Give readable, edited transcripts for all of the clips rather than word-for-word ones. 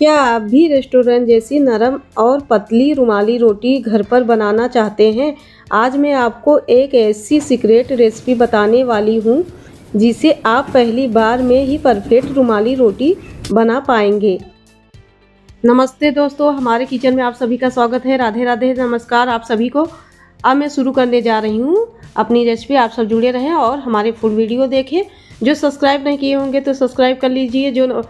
क्या आप भी रेस्टोरेंट जैसी नरम और पतली रुमाली रोटी घर पर बनाना चाहते हैं? आज मैं आपको एक ऐसी सीक्रेट रेसिपी बताने वाली हूँ जिसे आप पहली बार में ही परफेक्ट रुमाली रोटी बना पाएंगे। नमस्ते दोस्तों, हमारे किचन में आप सभी का स्वागत है। राधे राधे, नमस्कार आप सभी को। अब मैं शुरू करने जा रही हूँ अपनी रेसिपी। आप सब जुड़े रहें और हमारे फुल वीडियो देखें। जो सब्सक्राइब नहीं किए होंगे तो सब्सक्राइब कर लीजिए, जो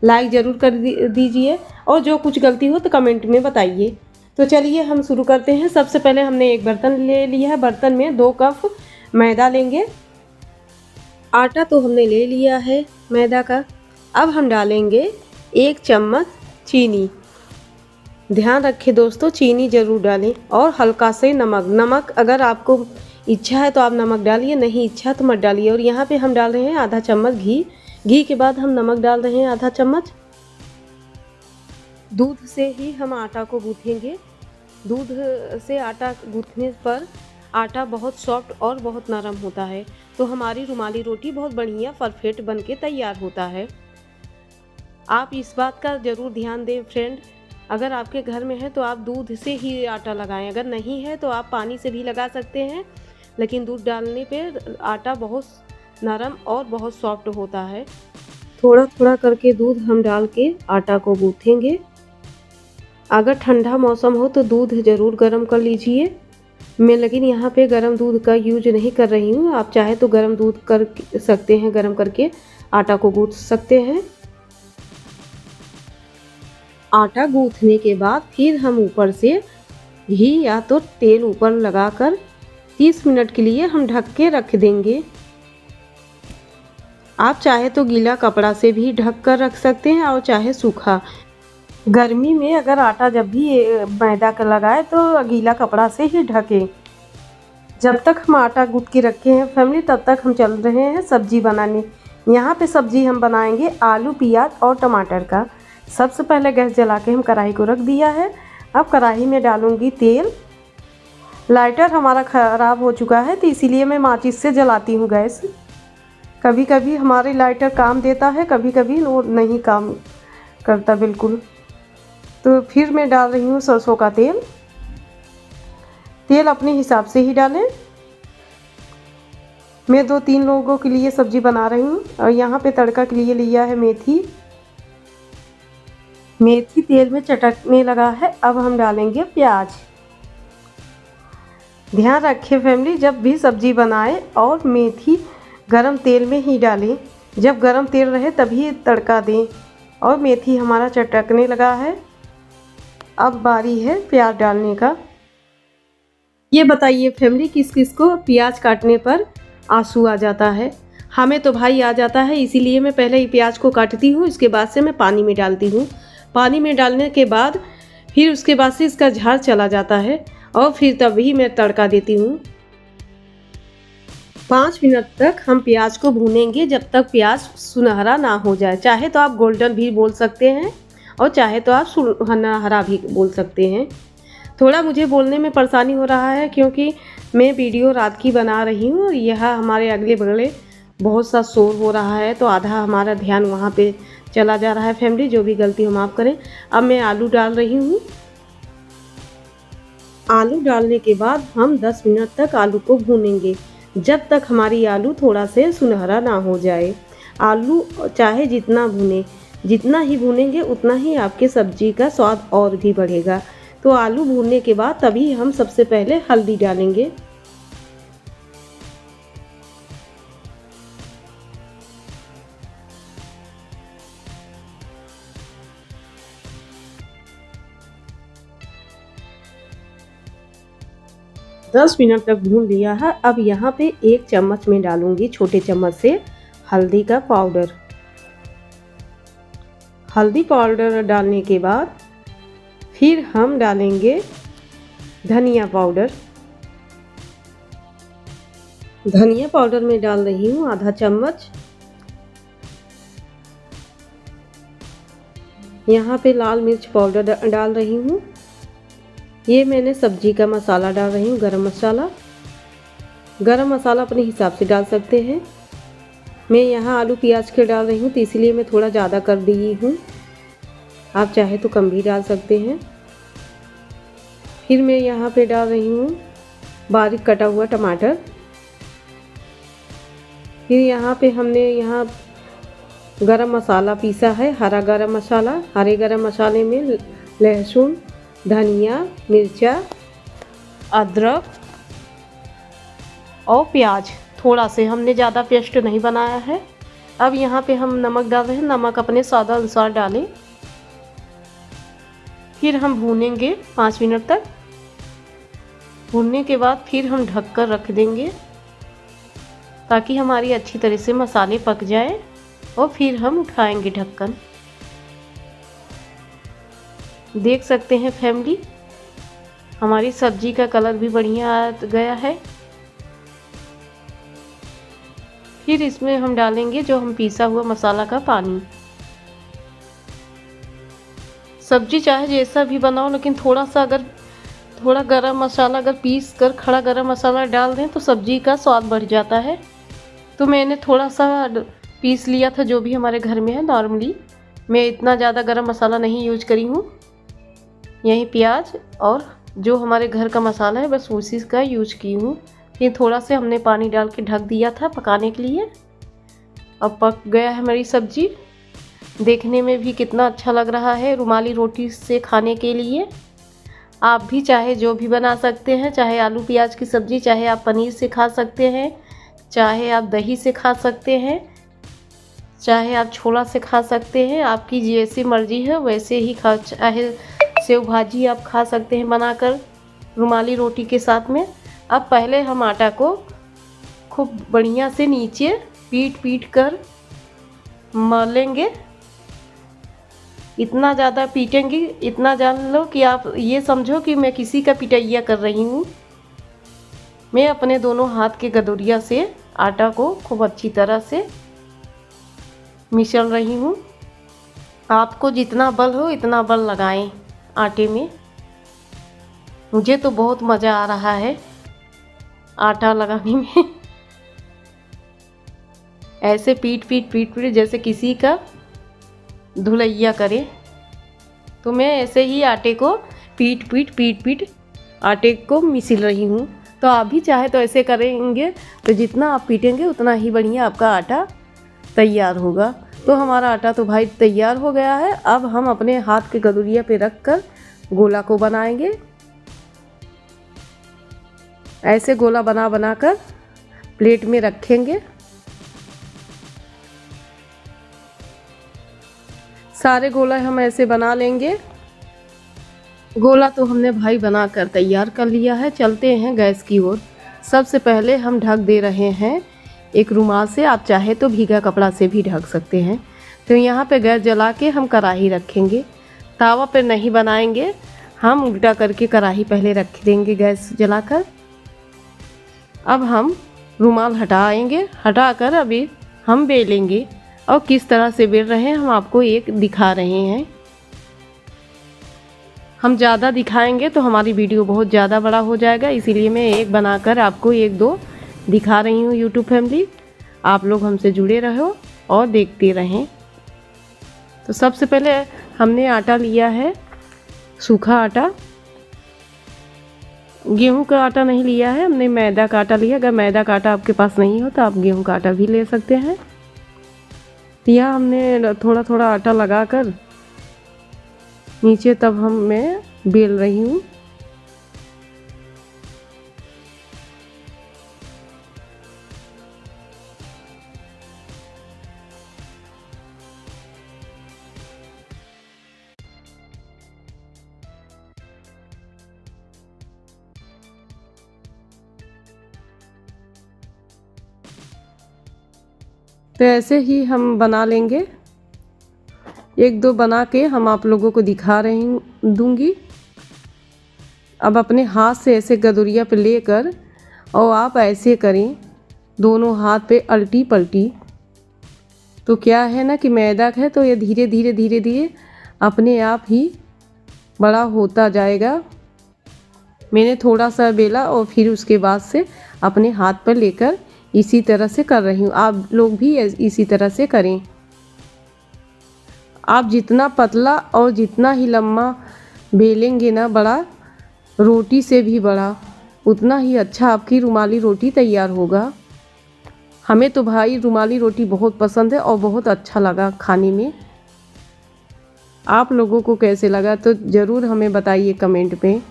लाइक ज़रूर कर दीजिए और जो कुछ गलती हो तो कमेंट में बताइए। तो चलिए हम शुरू करते हैं। सबसे पहले हमने एक बर्तन ले लिया है। बर्तन में 2 कप मैदा लेंगे। आटा तो हमने ले लिया है मैदा का। अब हम डालेंगे 1 चम्मच चीनी। ध्यान रखें दोस्तों, चीनी ज़रूर डालें और हल्का से नमक अगर आपको इच्छा है तो आप नमक डालिए, नहीं इच्छा तो मत डालिए। और यहाँ पे हम डाल रहे हैं आधा चम्मच घी के बाद हम नमक डाल रहे हैं आधा चम्मच। दूध से ही हम आटा को गूँथेंगे। दूध से आटा गूँथने पर आटा बहुत सॉफ्ट और बहुत नरम होता है, तो हमारी रुमाली रोटी बहुत बढ़िया परफेक्ट बन के तैयार होता है। आप इस बात का ज़रूर ध्यान दें फ्रेंड, अगर आपके घर में है तो आप दूध से ही आटा लगाएं, अगर नहीं है तो आप पानी से भी लगा सकते हैं, लेकिन दूध डालने पे आटा बहुत नरम और बहुत सॉफ्ट होता है। थोड़ा थोड़ा करके दूध हम डाल के आटा को गूँथेंगे। अगर ठंडा मौसम हो तो दूध ज़रूर गर्म कर लीजिए। मैं लेकिन यहाँ पे गर्म दूध का यूज नहीं कर रही हूँ। आप चाहे तो गर्म दूध कर सकते हैं, गर्म करके आटा को गूँथ सकते हैं। आटा गूँथने के बाद फिर हम ऊपर से घी या तो तेल ऊपर लगाकर 30 मिनट के लिए हम ढक के रख देंगे। आप चाहे तो गीला कपड़ा से भी ढक कर रख सकते हैं और चाहे सूखा। गर्मी में अगर आटा जब भी मैदा का लगाए तो गीला कपड़ा से ही ढकें। जब तक हम आटा गूँथ के रखे हैं फैमिली, तब तक हम चल रहे हैं सब्जी बनाने। यहाँ पे सब्जी हम बनाएंगे आलू, प्याज और टमाटर का। सबसे पहले गैस जला के हम कढ़ाई को रख दिया है। अब कढ़ाई में डालूंगी तेल। लाइटर हमारा ख़राब हो चुका है तो इसीलिए मैं माचिस से जलाती हूँ गैस। कभी कभी हमारी लाइटर काम देता है, कभी कभी वो नहीं काम करता बिल्कुल। तो फिर मैं डाल रही हूँ सरसों का तेल। तेल अपने हिसाब से ही डालें। मैं 2-3 लोगों के लिए सब्ज़ी बना रही हूँ। और यहाँ पे तड़का के लिए लिया है मेथी तेल में चटकने लगा है। अब हम डालेंगे प्याज। ध्यान रखें फैमिली, जब भी सब्ज़ी बनाएं और मेथी गरम तेल में ही डालें। जब गरम तेल रहे तभी तड़का दें। और मेथी हमारा चटकने लगा है। अब बारी है प्याज डालने का। ये बताइए फैमिली, किस किस को प्याज काटने पर आंसू आ जाता है? हमें तो भाई आ जाता है, इसीलिए मैं पहले ही प्याज को काटती हूँ, इसके बाद से मैं पानी में डालती हूँ। पानी में डालने के बाद फिर उसके बाद से इसका झाग चला जाता है और फिर तभी मैं तड़का देती हूँ। 5 मिनट तक हम प्याज को भूनेंगे, जब तक प्याज सुनहरा ना हो जाए। चाहे तो आप गोल्डन भी बोल सकते हैं और चाहे तो आप सुनहरा भी बोल सकते हैं। थोड़ा मुझे बोलने में परेशानी हो रहा है क्योंकि मैं वीडियो रात की बना रही हूँ और यह हमारे अगले बगले बहुत सा शोर हो रहा है, तो आधा हमारा ध्यान वहाँ पे चला जा रहा है फैमिली। जो भी गलती हो माफ़ करें। अब मैं आलू डाल रही हूँ। आलू डालने के बाद हम 10 मिनट तक आलू को भूनेंगे, जब तक हमारी आलू थोड़ा से सुनहरा ना हो जाए। आलू चाहे जितना भुने, जितना ही भूनेंगे उतना ही आपके सब्जी का स्वाद और भी बढ़ेगा। तो आलू भूनने के बाद तभी हम सबसे पहले हल्दी डालेंगे। दस मिनट तक भून लिया है। अब यहाँ पे 1 चम्मच में डालूंगी छोटे चम्मच से हल्दी का पाउडर। हल्दी पाउडर डालने के बाद फिर हम डालेंगे धनिया पाउडर। धनिया पाउडर में डाल रही हूँ आधा चम्मच। यहाँ पे लाल मिर्च पाउडर डाल रही हूँ। ये मैंने सब्जी का मसाला डाल रही हूँ, गरम मसाला। गरम मसाला अपने हिसाब से डाल सकते हैं। मैं यहाँ आलू प्याज के डाल रही हूँ तो इसलिए मैं थोड़ा ज़्यादा कर दी हूँ। आप चाहे तो कम भी डाल सकते हैं। फिर मैं यहाँ पे डाल रही हूँ बारीक कटा हुआ टमाटर। फिर यहाँ पे हमने गरम मसाला पीसा है, हरा गरम मसाला। हरे गरम मसाले में लहसुन, धनिया, मिर्चा, अदरक और प्याज थोड़ा से, हमने ज़्यादा पेस्ट नहीं बनाया है। अब यहाँ पे हम नमक डाल रहे हैं, नमक अपने स्वाद अनुसार डालें। फिर हम भूनेंगे 5 मिनट तक। भूनने के बाद फिर हम ढक कर रख देंगे ताकि हमारी अच्छी तरह से मसाले पक जाए, और फिर हम उठाएंगे ढक्कन। देख सकते हैं फैमिली, हमारी सब्जी का कलर भी बढ़िया आ गया है। फिर इसमें हम डालेंगे जो हम पीसा हुआ मसाला का पानी। सब्जी चाहे जैसा भी बनाओ, लेकिन थोड़ा गरम मसाला अगर पीस कर खड़ा गरम मसाला डाल दें तो सब्जी का स्वाद बढ़ जाता है। तो मैंने थोड़ा सा पीस लिया था, जो भी हमारे घर में है। नॉर्मली मैं इतना ज़्यादा गरम मसाला नहीं यूज करी हूँ। यही प्याज और जो हमारे घर का मसाला है बस उसी का यूज की हूँ। फिर थोड़ा से हमने पानी डाल के ढक दिया था पकाने के लिए। अब पक गया है हमारी सब्जी। देखने में भी कितना अच्छा लग रहा है रुमाली रोटी से खाने के लिए। आप भी चाहे जो भी बना सकते हैं, चाहे आलू प्याज की सब्ज़ी, चाहे आप पनीर से खा सकते हैं, चाहे आप दही से खा सकते हैं, चाहे आप छोला से खा सकते हैं। आपकी जैसी मर्जी है वैसे ही खा। चाहे सेव भाजी आप खा सकते हैं बनाकर रुमाली रोटी के साथ में। अब पहले हम आटा को खूब बढ़िया से नीचे पीट कर मलेंगे। इतना ज़्यादा पीटेंगी, इतना जान लो कि आप ये समझो कि मैं किसी का पिटैया कर रही हूँ। मैं अपने दोनों हाथ के गदोरिया से आटा को खूब अच्छी तरह से मिसल रही हूँ। आपको जितना बल हो इतना बल लगाएं आटे में। मुझे तो बहुत मज़ा आ रहा है आटा लगाने में। ऐसे पीट जैसे किसी का धुलैया करे। तो मैं ऐसे ही आटे को पीट आटे को मिसल रही हूँ। तो आप भी चाहे तो ऐसे करेंगे तो जितना आप पीटेंगे उतना ही बढ़िया आपका आटा तैयार होगा। तो हमारा आटा तो भाई तैयार हो गया है। अब हम अपने हाथ के गदुरिया पे रख कर गोला को बनाएंगे। ऐसे गोला बना कर प्लेट में रखेंगे। सारे गोला हम ऐसे बना लेंगे। गोला तो हमने भाई बनाकर तैयार कर लिया है। चलते हैं गैस की ओर। सबसे पहले हम ढक दे रहे हैं एक रुमाल से। आप चाहे तो भीगा कपड़ा से भी ढक सकते हैं। तो यहाँ पे गैस जला के हम कढ़ाई रखेंगे। तावा पे नहीं बनाएंगे, हम उल्टा करके कढ़ाई पहले रख देंगे गैस जलाकर। अब हम रुमाल हटाएंगे। हटाकर अभी हम बेलेंगे, और किस तरह से बेल रहे हैं हम आपको एक दिखा रहे हैं। हम ज़्यादा दिखाएंगे तो हमारी वीडियो बहुत ज़्यादा बड़ा हो जाएगा, इसीलिए मैं एक बनाकर आपको 1-2 दिखा रही हूँ। यूट्यूब फैमिली, आप लोग हमसे जुड़े रहो और देखते रहें। तो सबसे पहले हमने आटा लिया है, सूखा आटा। गेहूं का आटा नहीं लिया है, हमने मैदा का आटा लिया। अगर मैदा का आटा आपके पास नहीं हो तो आप गेहूं का आटा भी ले सकते हैं। तो यहाँ हमने थोड़ा थोड़ा आटा लगाकर नीचे तब मैं बेल रही हूँ। तो ऐसे ही हम बना लेंगे। 1-2 बना के हम आप लोगों को दिखा रही दूंगी। अब अपने हाथ से ऐसे गदुरिया पे लेकर और आप ऐसे करें दोनों हाथ पे अल्टी पल्टी। तो क्या है ना कि मैदा है तो ये धीरे धीरे अपने आप ही बड़ा होता जाएगा। मैंने थोड़ा सा बेला और फिर उसके बाद से अपने हाथ पर लेकर इसी तरह से कर रही हूँ। आप लोग भी इसी तरह से करें। आप जितना पतला और जितना ही लम्बा बेलेंगे ना बड़ा, रोटी से भी बड़ा, उतना ही अच्छा आपकी रुमाली रोटी तैयार होगा। हमें तो भाई रुमाली रोटी बहुत पसंद है और बहुत अच्छा लगा खाने में। आप लोगों को कैसे लगा तो ज़रूर हमें बताइए कमेंट में।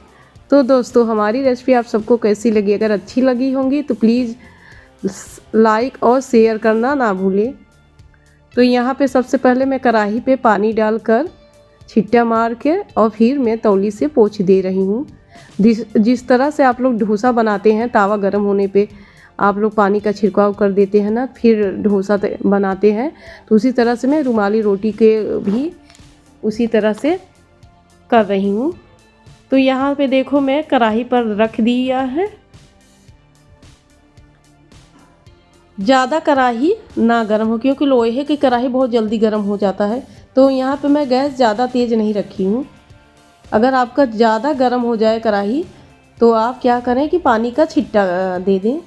तो दोस्तों, हमारी रेसिपी आप सबको कैसी लगी? अगर अच्छी लगी होंगी तो प्लीज़ लाइक और शेयर करना ना भूलें। तो यहाँ पे सबसे पहले मैं कढ़ाई पे पानी डालकर छिट्टा मार के और फिर मैं तौली से पोंछ दे रही हूँ। जिस तरह से आप लोग डोसा बनाते हैं, तावा गर्म होने पे आप लोग पानी का छिड़काव कर देते हैं ना, फिर डोसा बनाते हैं, तो उसी तरह से मैं रुमाली रोटी के भी उसी तरह से कर रही हूँ। तो यहाँ पे देखो मैं कढ़ाई पर रख दिया है। ज़्यादा कढ़ाई ना गर्म हो, क्योंकि लोहे की कढ़ाई बहुत जल्दी गर्म हो जाता है। तो यहाँ पे मैं गैस ज़्यादा तेज़ नहीं रखी हूँ। अगर आपका ज़्यादा गर्म हो जाए कढ़ाई तो आप क्या करें कि पानी का छिट्टा दे दें।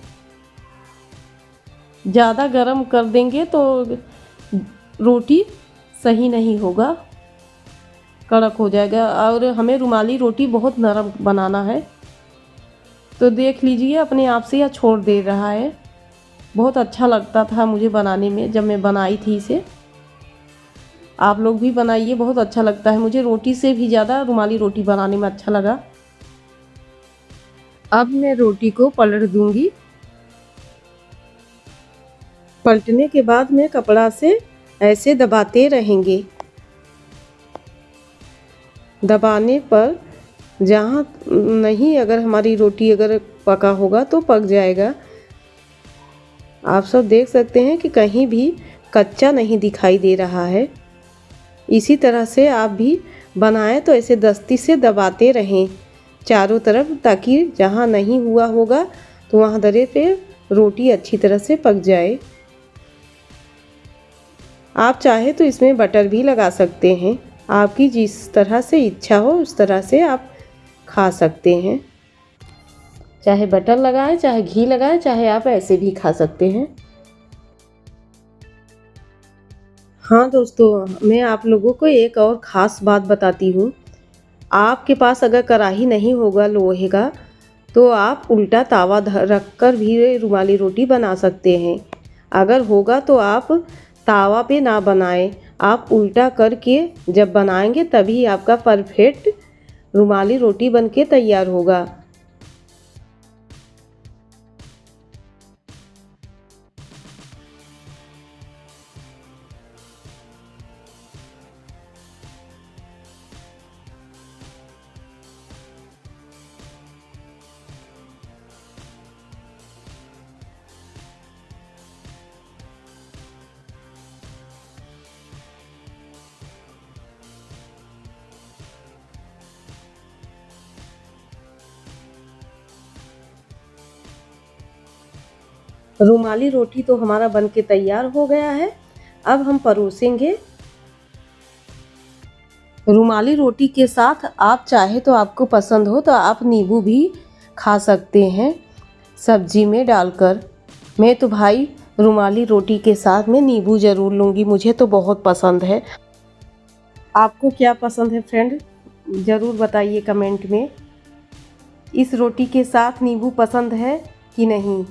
ज़्यादा गर्म कर देंगे तो रोटी सही नहीं होगा, कड़क हो जाएगा। और हमें रुमाली रोटी बहुत नरम बनाना है। तो देख लीजिए अपने आप से यह छोड़ दे रहा है। बहुत अच्छा लगता था मुझे बनाने में जब मैं बनाई थी इसे। आप लोग भी बनाइए, बहुत अच्छा लगता है मुझे। रोटी से भी ज़्यादा रुमाली रोटी बनाने में अच्छा लगा। अब मैं रोटी को पलट दूंगी। पलटने के बाद मैं कपड़ा से ऐसे दबाते रहेंगे। दबाने पर जहाँ नहीं, अगर हमारी रोटी अगर पका होगा तो पक जाएगा। आप सब देख सकते हैं कि कहीं भी कच्चा नहीं दिखाई दे रहा है। इसी तरह से आप भी बनाएं तो ऐसे दस्ती से दबाते रहें चारों तरफ, ताकि जहाँ नहीं हुआ होगा तो वहाँ दरे पे रोटी अच्छी तरह से पक जाए। आप चाहे तो इसमें बटर भी लगा सकते हैं। आपकी जिस तरह से इच्छा हो उस तरह से आप खा सकते हैं। चाहे बटर लगाएं, चाहे घी लगाएं, चाहे आप ऐसे भी खा सकते हैं। हाँ दोस्तों, मैं आप लोगों को एक और ख़ास बात बताती हूँ। आपके पास अगर कढ़ाई नहीं होगा लोहे का तो आप उल्टा तावा रख कर भी रुमाली रोटी बना सकते हैं। अगर होगा तो आप तावा पे ना बनाएं, आप उल्टा करके जब बनाएंगे तभी आपका परफेक्ट रुमाली रोटी बनके तैयार होगा। रुमाली रोटी तो हमारा बनके तैयार हो गया है। अब हम परोसेंगे। रुमाली रोटी के साथ आप चाहे तो, आपको पसंद हो तो आप नींबू भी खा सकते हैं सब्जी में डालकर। मैं तो भाई रुमाली रोटी के साथ में नींबू ज़रूर लूँगी, मुझे तो बहुत पसंद है। आपको क्या पसंद है फ्रेंड, ज़रूर बताइए कमेंट में। इस रोटी के साथ नींबू पसंद है कि नहीं।